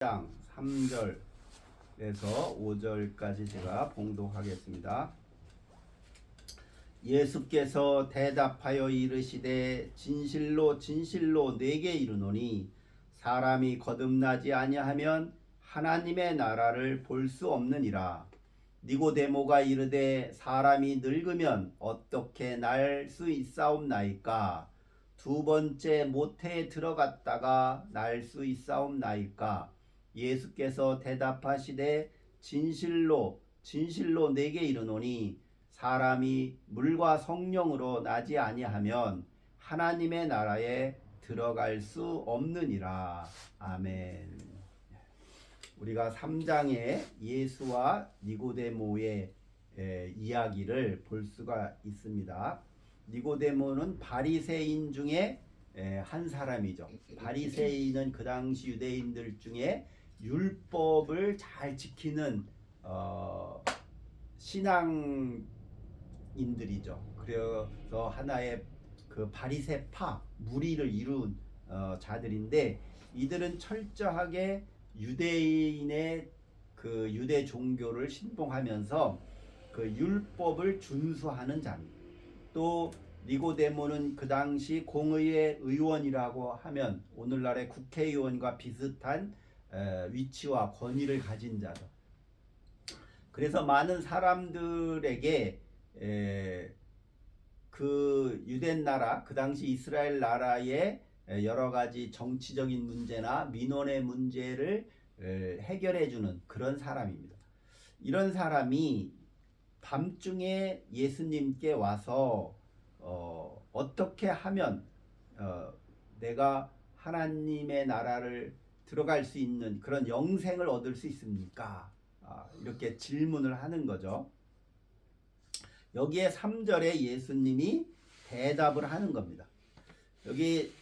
장 3절에서 5절까지 제가 봉독하겠습니다. 예수께서 대답하여 이르시되 진실로 진실로 내게 이르노니 사람이 거듭나지 아니하면 하나님의 나라를 볼 수 없느니라. 니고데모가 이르되 사람이 늙으면 어떻게 날 수 있사옵나이까? 두 번째 모태에 들어갔다가 날 수 있사옵나이까? 예수께서 대답하시되 진실로 진실로 내게 이르노니 사람이 물과 성령으로 나지 아니하면 하나님의 나라에 들어갈 수 없느니라. 아멘. 우리가 3장에 예수와 니고데모의 이야기를 볼 수가 있습니다. 니고데모는 바리새인 중에 한 사람이죠. 바리새인은 그 당시 유대인들 중에 율법을 잘 지키는 신앙인들이죠. 그래서 하나의 그 바리새파 무리를 이룬 자들인데, 이들은 철저하게 유대인의 그 유대 종교를 신봉하면서 그 율법을 준수하는 자입니다. 또 니고데모는 그 당시 공의회 의원이라고 하면 오늘날의 국회의원과 비슷한 위치와 권위를 가진 자죠. 그래서 많은 사람들에게 그 유대 나라, 그 당시 이스라엘 나라의 여러 가지 정치적인 문제나 민원의 문제를 해결해 주는 그런 사람입니다. 이런 사람이 밤중에 예수님께 와서 어떻게 하면 내가 하나님의 나라를 들어갈 수 있는 그런 영생을 얻을 수 있습니까? 이렇게 질문을 하는 거죠. 여기에 3절에 예수님이 대답을 하는 겁니다. 여기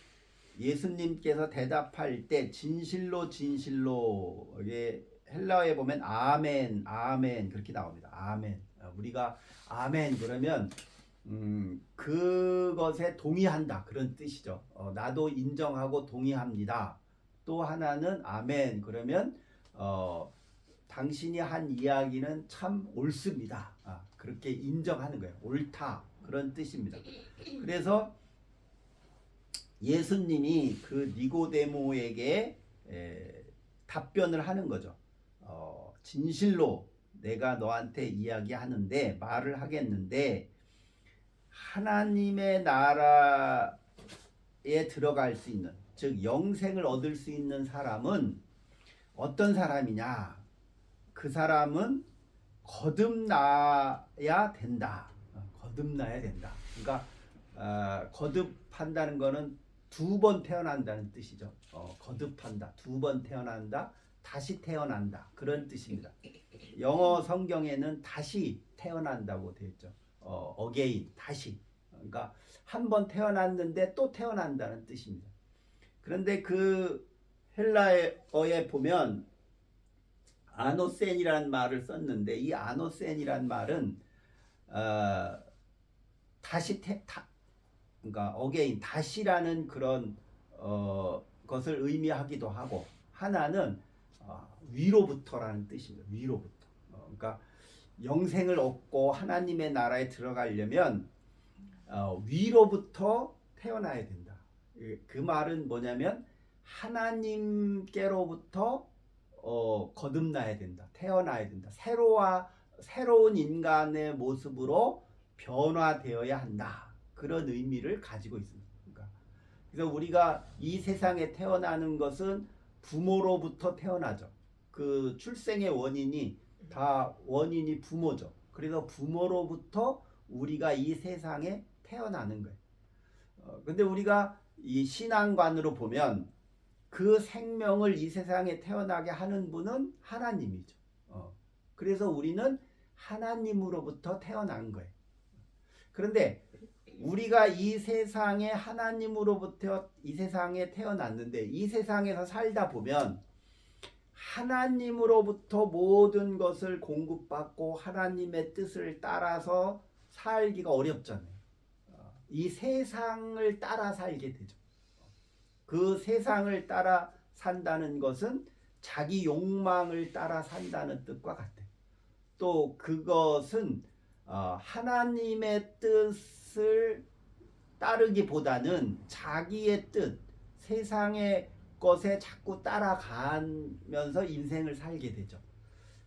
예수님께서 대답할 때 진실로 진실로, 여기 헬라어에 보면 아멘 아멘 그렇게 나옵니다. 아멘. 우리가 아멘 그러면 그것에 동의한다 그런 뜻이죠. 나도 인정하고 동의합니다. 또 하나는 아멘 그러면 당신이 한 이야기는 참 옳습니다. 그렇게 인정하는 거예요. 옳다 그런 뜻입니다. 그래서 예수님이 그 니고데모에게 답변을 하는 거죠. 진실로 내가 너한테 이야기하는데, 말을 하겠는데, 하나님의 나라에 들어갈 수 있는, 즉 영생을 얻을 수 있는 사람은 어떤 사람이냐? 그 사람은 거듭나야 된다. 거듭나야 된다. 그러니까 거듭한다는 거는 두 번 태어난다는 뜻이죠. 거듭한다, 두 번 태어난다, 다시 태어난다 그런 뜻입니다. 영어 성경에는 다시 태어난다고 되어 있죠. again, 다시. 그러니까 한 번 태어났는데 또 태어난다는 뜻입니다. 그런데 그 헬라어에 보면 아노센이라는 말을 썼는데, 이 아노센이라는 말은 다시 그러니까 again, 다시라는 그런 것을 의미하기도 하고, 하나는 위로부터라는 뜻입니다. 위로부터. 그러니까 영생을 얻고 하나님의 나라에 들어가려면 위로부터 태어나야 된다. 그 말은 뭐냐면 하나님께로부터 거듭나야 된다. 태어나야 된다. 새로운 인간의 모습으로 변화되어야 한다. 그런 의미를 가지고 있습니다. 그래서 우리가 이 세상에 태어나는 것은 부모로부터 태어나죠. 그 출생의 원인이 다 원인이 부모죠. 그래서 부모로부터 우리가 이 세상에 태어나는 거예요. 근데 우리가 이 신앙관으로 보면 그 생명을 이 세상에 태어나게 하는 분은 하나님이죠. 그래서 우리는 하나님으로부터 태어난 거예요. 그런데 우리가 이 세상에 하나님으로부터 이 세상에 태어났는데, 이 세상에서 살다 보면 하나님으로부터 모든 것을 공급받고 하나님의 뜻을 따라서 살기가 어렵잖아요. 이 세상을 따라 살게 되죠. 그 세상을 따라 산다는 것은 자기 욕망을 따라 산다는 뜻과 같아요. 또 그것은 하나님의 뜻을 따르기보다는 자기의 뜻, 세상의 것에 자꾸 따라가면서 인생을 살게 되죠.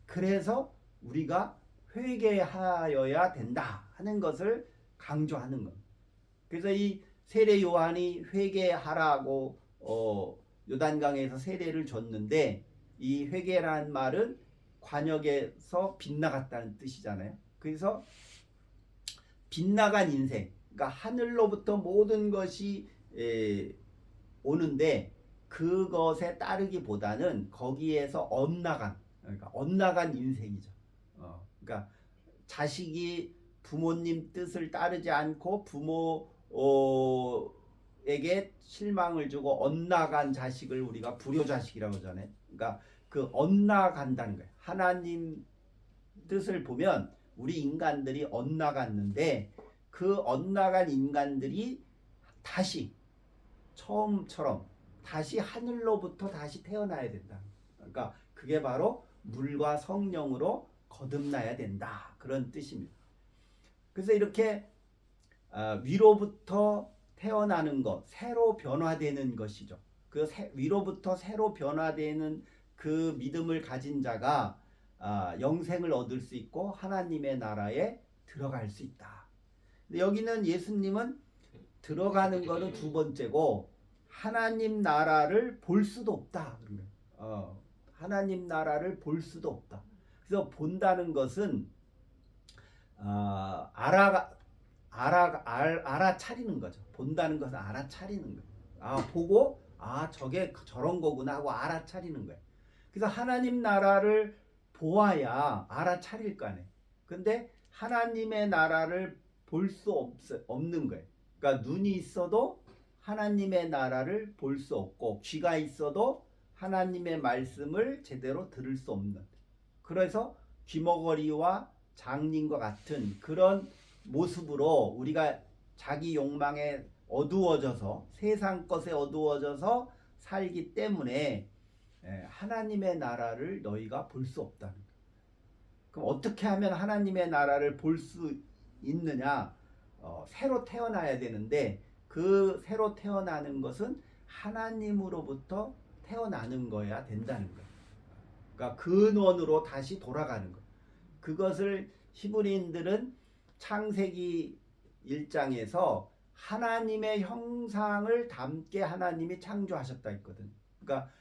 그래서 우리가 회개하여야 된다 하는 것을 강조하는 겁니다. 그래서 이 세례 요한이 회개하라고 요단강에서 세례를 줬는데, 이 회개라는 말은 관역에서 빗나갔다는 뜻이잖아요. 그래서 빗나간 인생, 그러니까 하늘로부터 모든 것이 오는데 그것에 따르기보다는 거기에서 엇나간, 그러니까 엇나간 인생이죠. 그러니까 자식이 부모님 뜻을 따르지 않고 부모에게 실망을 주고 엇나간 자식을 우리가 불효자식이라고 하잖아요. 그러니까 그 엇나간다는 거예요. 하나님 뜻을 보면 우리 인간들이 엇나갔는데 그 엇나간 인간들이 다시 처음처럼 다시 하늘로부터 다시 태어나야 된다. 그러니까 그게 바로 물과 성령으로 거듭나야 된다. 그런 뜻입니다. 그래서 이렇게 위로부터 태어나는 것, 새로 변화되는 것이죠. 그 위로부터 새로 변화되는 그 믿음을 가진 자가 영생을 얻을 수 있고 하나님의 나라에 들어갈 수 있다. 근데 여기는 예수님은 들어가는 거는 두 번째고 하나님 나라를 볼 수도 없다. 하나님 나라를 볼 수도 없다. 그래서 본다는 것은 알아차리는 거죠. 본다는 것은 알아차리는 거예요. 보고 저게 저런 거구나 하고 알아차리는 거예요. 그래서 하나님 나라를 보아야 알아차릴 거 아니에요. 근데 하나님의 나라를 볼 수 없는 거예요. 그러니까 눈이 있어도 하나님의 나라를 볼 수 없고 귀가 있어도 하나님의 말씀을 제대로 들을 수 없는, 그래서 귀머거리와 장님과 같은 그런 모습으로 우리가 자기 욕망에 어두워져서 세상 것에 어두워져서 살기 때문에 하나님의 나라를 너희가 볼 수 없다는 거예요. 그럼 어떻게 하면 하나님의 나라를 볼 수 있느냐? 새로 태어나야 되는데 그 새로 태어나는 것은 하나님으로부터 태어나는 거야 된다는 거예요. 그러니까 근원으로 다시 돌아가는 거. 그것을 히브리인들은 창세기 1장에서 하나님의 형상을 담게 하나님이 창조하셨다 했거든. 그러니까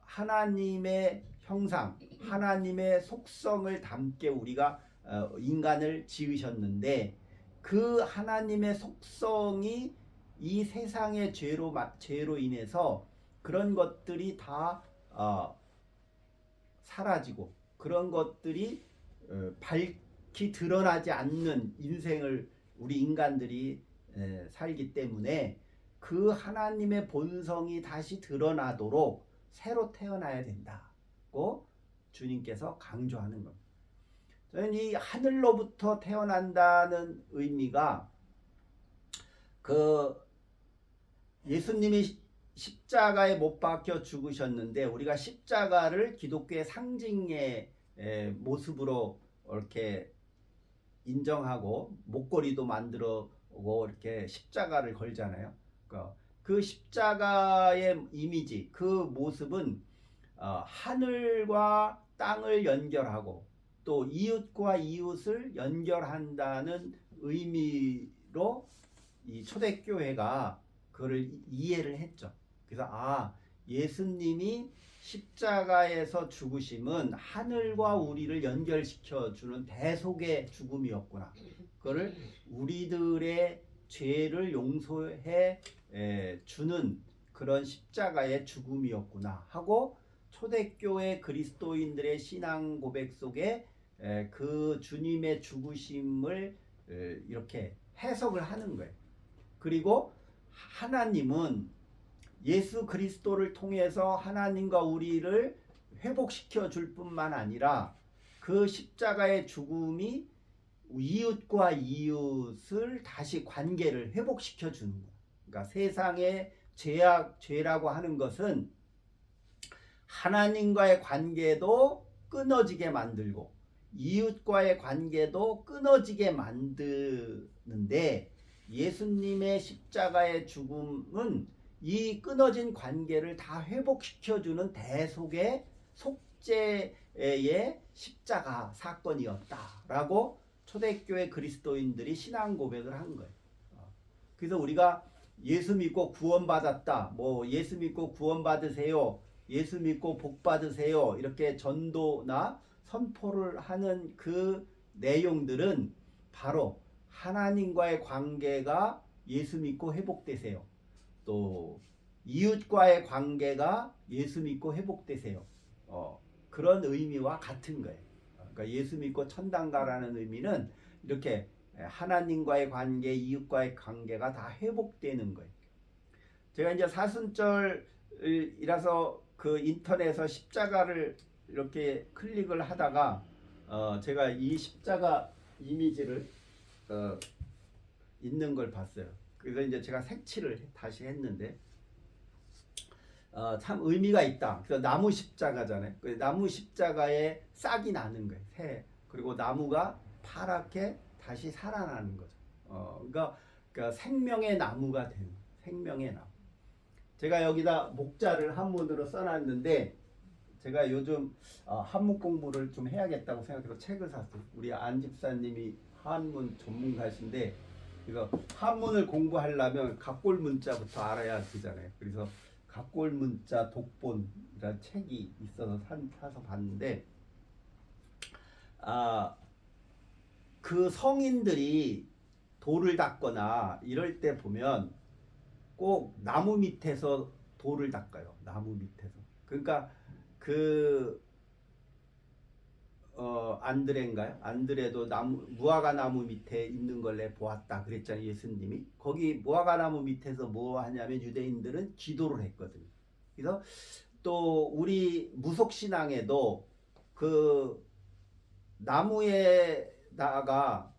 하나님의 형상, 하나님의 속성을 담게 우리가 인간을 지으셨는데 그 하나님의 속성이 이 세상의 죄로 인해서 그런 것들이 다 사라지고 그런 것들이 밝히 드러나지 않는 인생을 우리 인간들이 살기 때문에 그 하나님의 본성이 다시 드러나도록 새로 태어나야 된다고 주님께서 강조하는 겁니다. 저는 이 하늘로부터 태어난다는 의미가 그 예수님이 십자가에 못 박혀 죽으셨는데 우리가 십자가를 기독교의 상징의 모습으로 이렇게 인정하고 목걸이도 만들어 오고 이렇게 십자가를 걸잖아요. 그 십자가의 이미지, 그 모습은 하늘과 땅을 연결하고 또 이웃과 이웃을 연결한다는 의미로 이 초대교회가 그걸 이해를 했죠. 그래서 예수님이 십자가에서 죽으심은 하늘과 우리를 연결시켜주는 대속의 죽음이었구나. 그거를 우리들의 죄를 용서해 주는 그런 십자가의 죽음이었구나 하고 초대교회 그리스도인들의 신앙 고백 속에 그 주님의 죽으심을 이렇게 해석을 하는 거예요. 그리고 하나님은 예수 그리스도를 통해서 하나님과 우리를 회복시켜 줄 뿐만 아니라 그 십자가의 죽음이 이웃과 이웃을 다시 관계를 회복시켜 주는 거예요. 그러니까 세상의 죄라고 하는 것은 하나님과의 관계도 끊어지게 만들고 이웃과의 관계도 끊어지게 만드는데 예수님의 십자가의 죽음은 이 끊어진 관계를 다 회복시켜주는 대속의 속죄의 십자가 사건이었다라고 초대교회 그리스도인들이 신앙 고백을 한 거예요. 그래서 우리가 예수 믿고 구원받았다, 뭐 예수 믿고 구원받으세요, 예수 믿고 복 받으세요 이렇게 전도나 선포를 하는 그 내용들은 바로 하나님과의 관계가 예수 믿고 회복되세요, 또 이웃과의 관계가 예수 믿고 회복되세요, 그런 의미와 같은 거예요. 그러니까 예수 믿고 천당 가라는 의미는 이렇게 하나님과의 관계, 이웃과의 관계가 다 회복되는 거예요. 제가 이제 사순절이라서 그 인터넷에서 십자가를 이렇게 클릭을 하다가 제가 이 십자가 이미지를 있는 걸 봤어요. 그래서 이제 제가 색칠을 다시 했는데 참 의미가 있다. 그래서 나무 십자가잖아요. 나무 십자가에 싹이 나는 거예요. 새. 그리고 나무가 파랗게 다시 살아나는 거죠. 그러니까 생명의 나무가 되는 거예요. 생명의 나무. 제가 여기다 목자를 한문으로 써놨는데 제가 요즘 한문 공부를 좀 해야겠다고 생각해서 책을 샀어요. 우리 안 집사님이 한문 전문가신데 그래서 한문을 공부하려면 각골 문자부터 알아야 되잖아요. 그래서 각골 문자 독본이라는 책이 있어서 사서 봤는데 그 성인들이 돌을 닦거나 이럴 때 보면 꼭 나무 밑에서 돌을 닦아요. 나무 밑에서. 그러니까 그 안드레인가요? 안드레도 무화과 나무 밑에 있는 걸 내 보았다 그랬잖아요. 예수님이. 거기 무화과 나무 밑에서 뭐 하냐면 유대인들은 기도를 했거든요. 그래서 또 우리 무속 신앙에도 그 나무에다가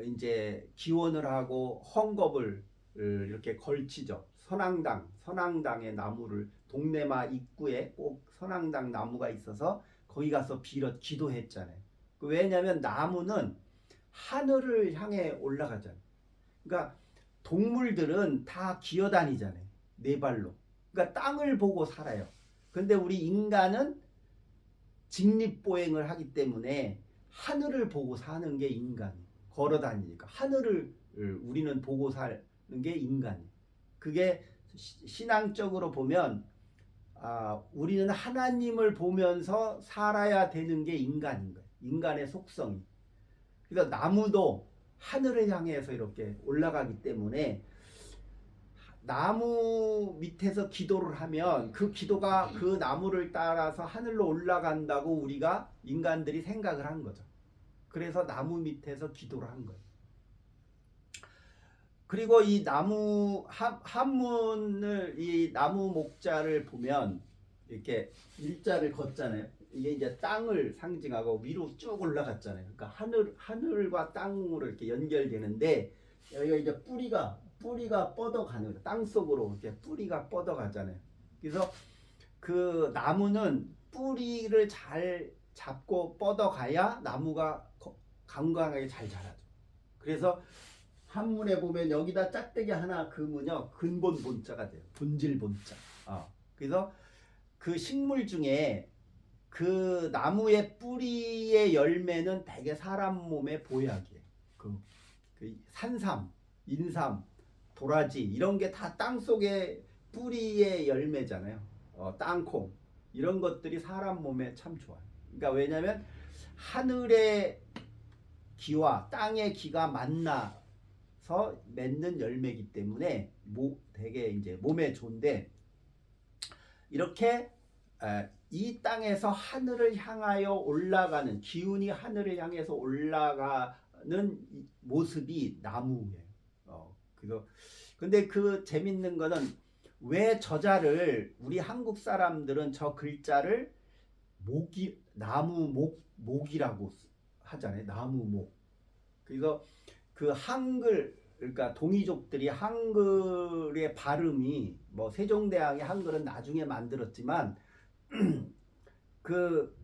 이제 기원을 하고 헝겊을 이렇게 걸치죠. 선앙당의 나무를 동네마 입구에 꼭 선앙당 나무가 있어서 거기 가서 기도했잖아요. 왜냐하면 나무는 하늘을 향해 올라가잖아요. 그러니까 동물들은 다 기어다니잖아요. 네 발로. 그러니까 땅을 보고 살아요. 근데 우리 인간은 직립보행을 하기 때문에 하늘을 보고 사는 게 인간이에요. 걸어다니니까 하늘을 우리는 보고 사는 게 인간이에요. 그게 신앙적으로 보면 우리는 하나님을 보면서 살아야 되는 게 인간인 거예요. 인간의 속성이. 그래서 나무도 하늘을 향해서 이렇게 올라가기 때문에 나무 밑에서 기도를 하면 그 기도가 그 나무를 따라서 하늘로 올라간다고 우리가 인간들이 생각을 한 거죠. 그래서 나무 밑에서 기도를 한 거예요. 그리고 이 나무 한문을 이 나무 목자를 보면 이렇게 일자를 걷잖아요. 이게 이제 땅을 상징하고 위로 쭉 올라갔잖아요. 그러니까 하늘과 땅으로 이렇게 연결되는데 여기가 이제 뿌리가 뻗어가는 거예요. 땅 속으로 이렇게 뿌리가 뻗어가잖아요. 그래서 그 나무는 뿌리를 잘 잡고 뻗어가야 나무가 건강하게 잘 자라죠. 그래서 한문에 보면 여기다 짝대기 하나 그으면요 근본 본자가 돼요. 본질 본자. 그래서 그 식물 중에 그 나무의 뿌리의 열매는 대개 사람 몸의 보약이에요. 그 산삼, 인삼, 도라지 이런 게 다 땅 속의 뿌리의 열매잖아요. 땅콩 이런 것들이 사람 몸에 참 좋아요. 그러니까 왜냐하면 하늘의 기와 땅의 기가 만나서 맺는 열매이기 때문에 되게 이제 몸에 좋은데 이렇게 이 땅에서 하늘을 향하여 올라가는 기운이 하늘을 향해서 올라가는 모습이 나무예요. 그래서 근데 그 재밌는 거는 왜 저자를 우리 한국 사람들은 저 글자를 나무목이라고 하잖아요. 나무목. 그래서 그 한글 그러니까 동이족들이 한글의 발음이 뭐 세종대왕의 한글은 나중에 만들었지만 그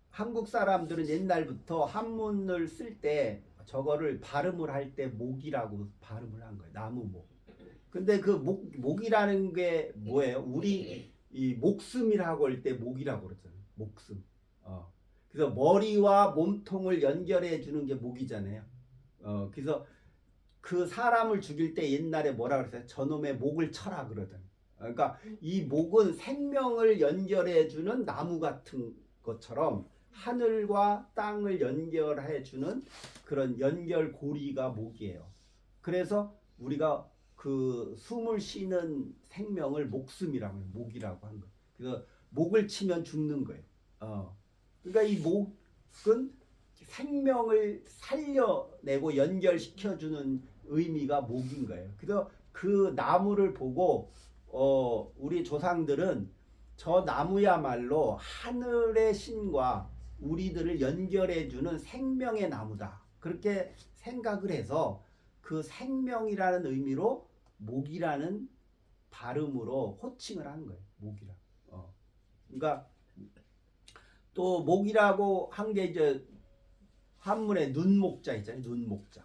한국 사람들은 옛날부터 한문을 쓸 때 저거를 발음을 할 때 목이라고 발음을 한 거예요. 나무목. 근데 그 목이라는 게 뭐예요? 우리 이 목숨이라고 할 때 목이라고 그러잖아요. 목숨. 그래서 머리와 몸통을 연결해 주는 게 목이잖아요. 그래서 그 사람을 죽일 때 옛날에 뭐라 그랬어요? 저놈의 목을 쳐라 그러잖아요. 그러니까 이 목은 생명을 연결해 주는 나무 같은 것처럼 하늘과 땅을 연결해 주는 그런 연결고리가 목이에요. 그래서 우리가 그 숨을 쉬는 생명을 목숨이라고 해요. 목이라고 한 거예요. 그래서 목을 치면 죽는 거예요. 그러니까 이 목은 생명을 살려내고 연결시켜주는 의미가 목인 거예요. 그래서 그 나무를 보고 우리 조상들은 저 나무야말로 하늘의 신과 우리들을 연결해주는 생명의 나무다. 그렇게 생각을 해서 그 생명이라는 의미로 목이라는 발음으로 호칭을 한 거예요. 목이라. 그러니까 또 목이라고 한 게 이제 한문에 눈목자 있잖아요. 눈목자.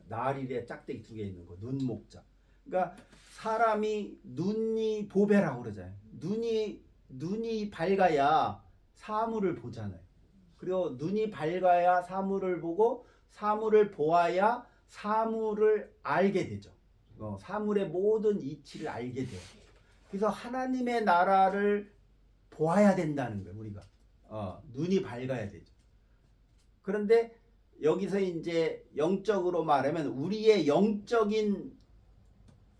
나리에 짝대기 2개 있는 거. 눈목자. 그러니까 사람이 눈이 보배라고 그러잖아요. 눈이 밝아야 사물을 보잖아요. 그리고 눈이 밝아야 사물을 보고 사물을 보아야 사물을 알게 되죠. 사물의 모든 이치를 알게 돼요. 그래서 하나님의 나라를 보아야 된다는 거예요. 우리가 눈이 밝아야 되죠. 그런데 여기서 이제 영적으로 말하면 우리의 영적인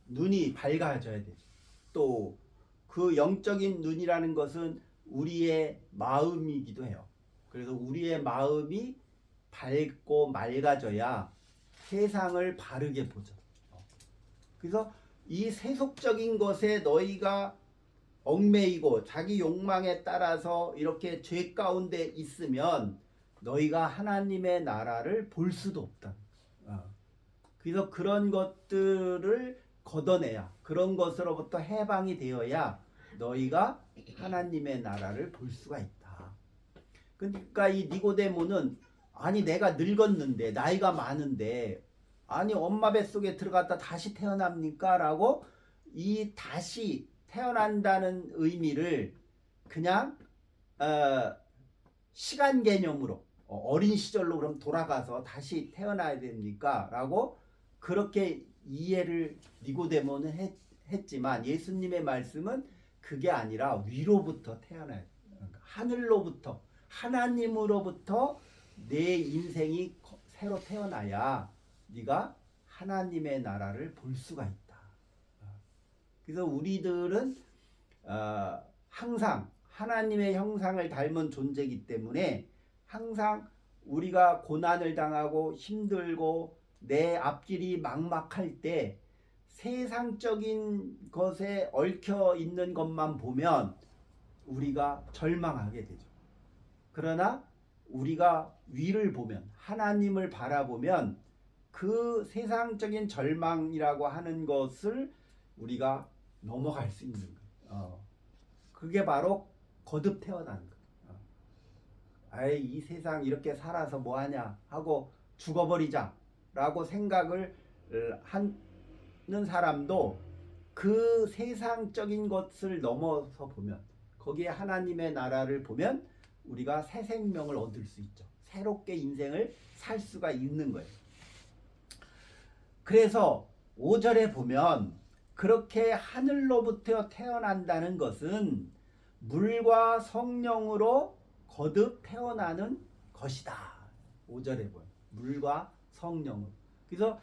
눈이 밝아져야 되죠. 또 그 영적인 눈이라는 것은 우리의 마음이기도 해요. 그래서 우리의 마음이 밝고 맑아져야 세상을 바르게 보죠. 그래서 이 세속적인 것에 너희가 얽매이고 자기 욕망에 따라서 이렇게 죄 가운데 있으면 너희가 하나님의 나라를 볼 수도 없다. 그래서 그런 것들을 걷어내야, 그런 것으로부터 해방이 되어야 너희가 하나님의 나라를 볼 수가 있다. 그러니까 이 니고데모는 아니 내가 늙었는데 나이가 많은데 아니 엄마 뱃속에 들어갔다 다시 태어납니까? 라고 이 다시 태어난다는 의미를 그냥 시간 개념으로 어린 시절로 그럼 돌아가서 다시 태어나야 됩니까? 라고 그렇게 이해를 니고데모는 했지만 예수님의 말씀은 그게 아니라 위로부터 태어나야 돼. 그러니까 하늘로부터 하나님으로부터 내 인생이 새로 태어나야 네가 하나님의 나라를 볼 수가 있다. 그래서 우리들은 항상 하나님의 형상을 닮은 존재이기 때문에 항상 우리가 고난을 당하고 힘들고 내 앞길이 막막할 때 세상적인 것에 얽혀 있는 것만 보면 우리가 절망하게 되죠. 그러나 우리가 위를 보면 하나님을 바라보면 그 세상적인 절망이라고 하는 것을 우리가 넘어갈 수 있는 거예요. 그게 바로 거듭 태어난 거예요. 아이 이 세상 이렇게 살아서 뭐하냐 하고 죽어버리자 라고 생각을 하는 사람도 그 세상적인 것을 넘어서 보면 거기에 하나님의 나라를 보면 우리가 새 생명을 얻을 수 있죠. 새롭게 인생을 살 수가 있는 거예요. 그래서 5절에 보면 그렇게 하늘로부터 태어난다는 것은 물과 성령으로 거듭 태어나는 것이다. 5절에 보면 물과 성령으로. 그래서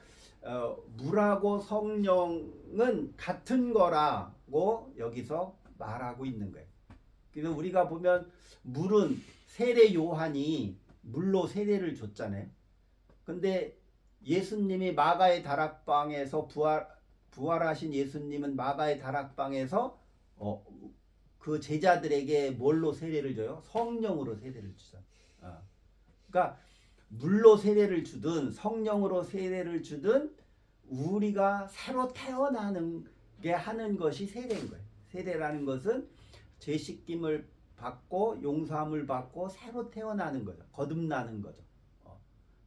물하고 성령은 같은 거라고 여기서 말하고 있는 거예요. 그래서 우리가 보면 물은 세례 요한이 물로 세례를 줬잖아요. 근데 예수님이 마가의 다락방에서 부활하신 예수님은 마가의 다락방에서 그 제자들에게 뭘로 세례를 줘요? 성령으로 세례를 주잖아요. 그러니까 물로 세례를 주든 성령으로 세례를 주든 우리가 새로 태어나는 게 하는 것이 세례인 거예요. 세례라는 것은 죄 씻김을 받고 용서함을 받고 새로 태어나는 거죠. 거듭나는 거죠.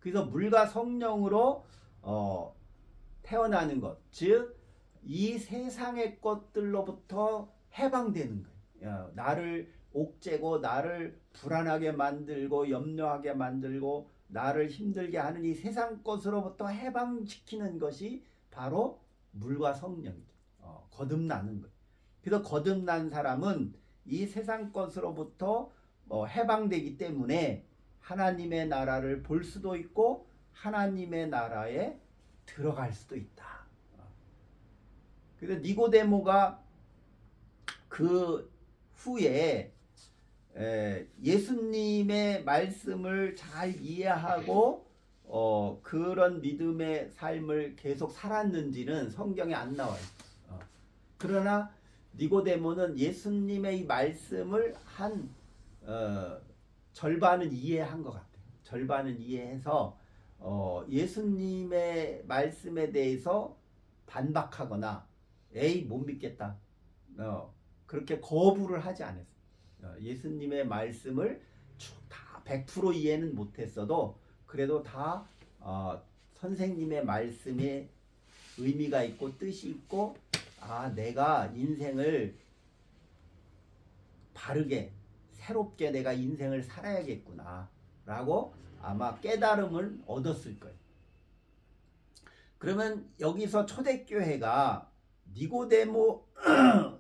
그래서 물과 성령으로 태어나는 것, 즉 이 세상의 것들로부터 해방되는 거예요. 나를 옥죄고 나를 불안하게 만들고 염려하게 만들고 나를 힘들게 하는 이 세상 것으로부터 해방시키는 것이 바로 물과 성령이죠. 거듭나는 거예요. 그래서 거듭난 사람은 이 세상 것으로부터 해방되기 때문에 하나님의 나라를 볼 수도 있고 하나님의 나라에 들어갈 수도 있다. 그래서 니고데모가 그 후에 예수님의 말씀을 잘 이해하고 그런 믿음의 삶을 계속 살았는지는 성경에 안 나와요. 그러나 니고데모는 예수님의 이 말씀을 한 절반은 이해한 것 같아요. 절반은 이해해서 예수님의 말씀에 대해서 반박하거나 에이 못 믿겠다 그렇게 거부를 하지 않았어요. 예수님의 말씀을 다 100% 이해는 못했어도 그래도 다 선생님의 말씀에 의미가 있고 뜻이 있고 내가 인생을 바르게 새롭게 내가 인생을 살아야겠구나 라고 아마 깨달음을 얻었을 거예요. 그러면 여기서 초대교회가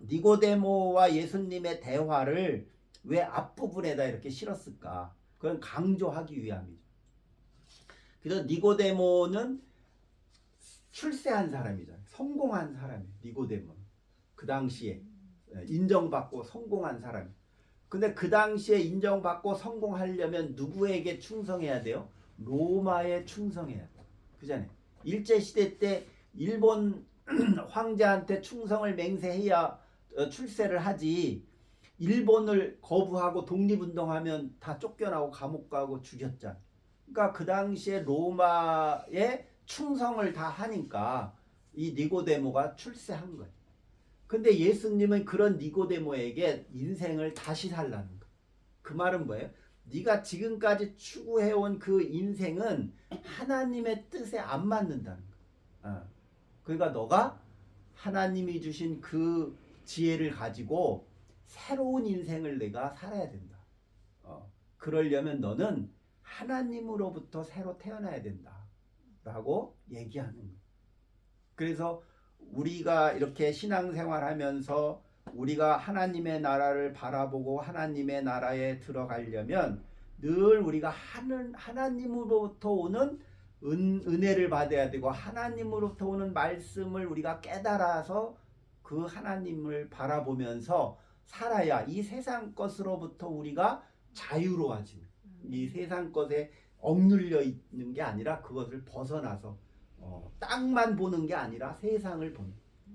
니고데모와 예수님의 대화를 왜 앞부분에다 이렇게 실었을까? 그건 강조하기 위함이죠. 그래서 니고데모는 출세한 사람이잖아요. 성공한 사람이에요. 니고데모는 그 당시에 인정받고 성공한 사람이에요. 근데 그 당시에 인정받고 성공하려면 누구에게 충성해야 돼요? 로마에 충성해야 돼요. 그잖아요. 일제시대 때 일본 황제한테 충성을 맹세해야 출세를 하지. 일본을 거부하고 독립운동하면 다 쫓겨나고 감옥 가고 죽였잖아. 그러니까 그 당시에 로마에 충성을 다 하니까 이 니고데모가 출세한 거예요. 근데 예수님은 그런 니고데모에게 인생을 다시 살라는 거예요. 그 말은 뭐예요? 네가 지금까지 추구해온 그 인생은 하나님의 뜻에 안 맞는다는 거예요. 그러니까 너가 하나님이 주신 그 지혜를 가지고 새로운 인생을 내가 살아야 된다. 그러려면 너는 하나님으로부터 새로 태어나야 된다. 라고 얘기하는 거예요. 그래서 우리가 이렇게 신앙생활 하면서 우리가 하나님의 나라를 바라보고 하나님의 나라에 들어가려면 늘 우리가 하나님으로부터 오는 은혜를 받아야 되고 하나님으로부터 오는 말씀을 우리가 깨달아서 그 하나님을 바라보면서 살아야 이 세상 것으로부터 우리가 자유로워지는, 이 세상 것에 억눌려 있는 게 아니라 그것을 벗어나서 땅만 보는 게 아니라 세상을 보는,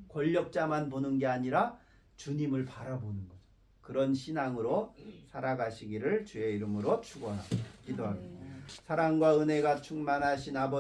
권력자만 보는 게 아니라 주님을 바라보는 거죠. 그런 신앙으로 살아가시기를 주의 이름으로 축원합니다. 기도합니다. 사랑과 은혜가 충만하신 아버지